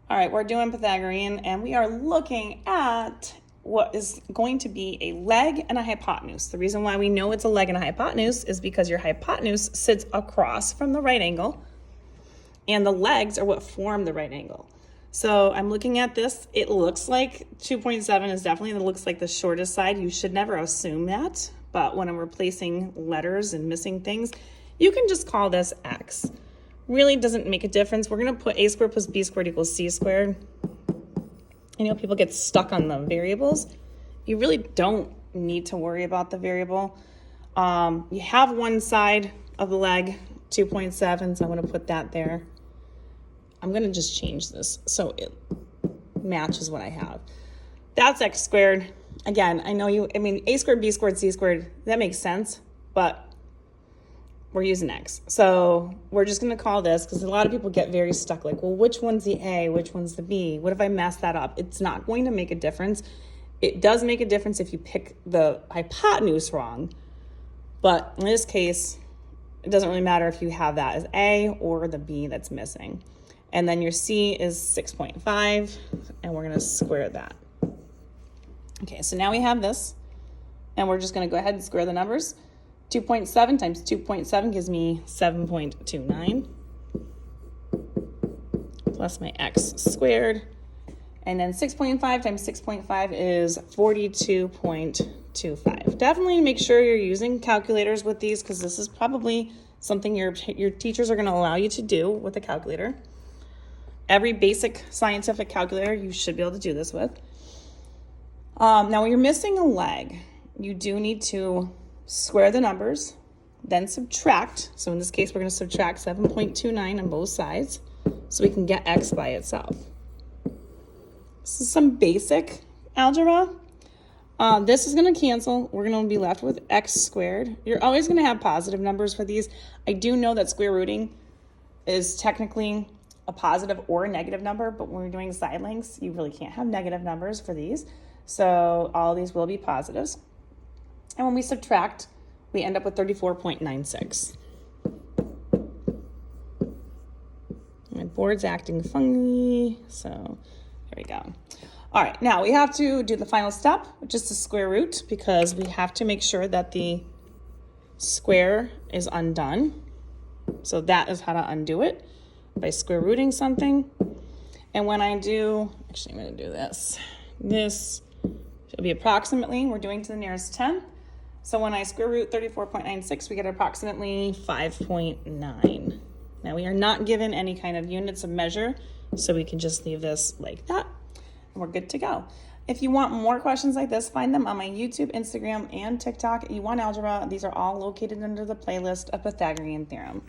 All right, we're doing Pythagorean, and we are looking at what is going to be a leg and a hypotenuse. The reason why we know it's a leg and a hypotenuse is because your hypotenuse sits across from the right angle, and the legs are what form the right angle. So I'm looking at this. It looks like 2.7 is definitely, it looks like the shortest side. You should never assume that, but when I'm replacing letters and missing things, you can just call this x. Really doesn't make a difference. We're going to put a squared plus b squared equals c squared. You know, people get stuck on the variables. You really don't need to worry about the variable. You have one side of the leg, 2.7, so I'm going to put that there. I'm going to just change this so it matches what I have. That's x squared. Again, I know a squared, b squared, c squared, that makes sense, but we're using x. So we're just going to call this, because a lot of people get very stuck, like, well, which one's the a, which one's the b? What if I mess that up? It's not going to make a difference. It does make a difference if you pick the hypotenuse wrong, but in this case, it doesn't really matter if you have that as a or the b that's missing. And then your c is 6.5, and we're going to square that. Okay, so now we have this, and we're just going to go ahead and square the numbers. 2.7 times 2.7 gives me 7.29 plus my x squared. And then 6.5 times 6.5 is 42.25. Definitely make sure you're using calculators with these, because this is probably something your teachers are going to allow you to do with a calculator. Every basic scientific calculator you should be able to do this with. Now, when you're missing a leg, you do need to square the numbers, then subtract. So in this case, we're going to subtract 7.29 on both sides so we can get x by itself. This is some basic algebra. This is going to cancel. We're going to be left with x squared. You're always going to have positive numbers for these. I do know that square rooting is technically a positive or a negative number, but when we're doing side lengths, you really can't have negative numbers for these. So all of these will be positives. And when we subtract, we end up with 34.96. My board's acting funny, so there we go. All right, now we have to do the final step, which is the square root, because we have to make sure that the square is undone. So that is how to undo it, by square rooting something. And when I do, actually I'm going to do this. This should be approximately, we're doing to the nearest 10th. So when I square root 34.96, we get approximately 5.9. Now we are not given any kind of units of measure, so we can just leave this like that, and we're good to go. If you want more questions like this, find them on my YouTube, Instagram, and TikTok. YouWantAlgebra. These are all located under the playlist of Pythagorean theorem.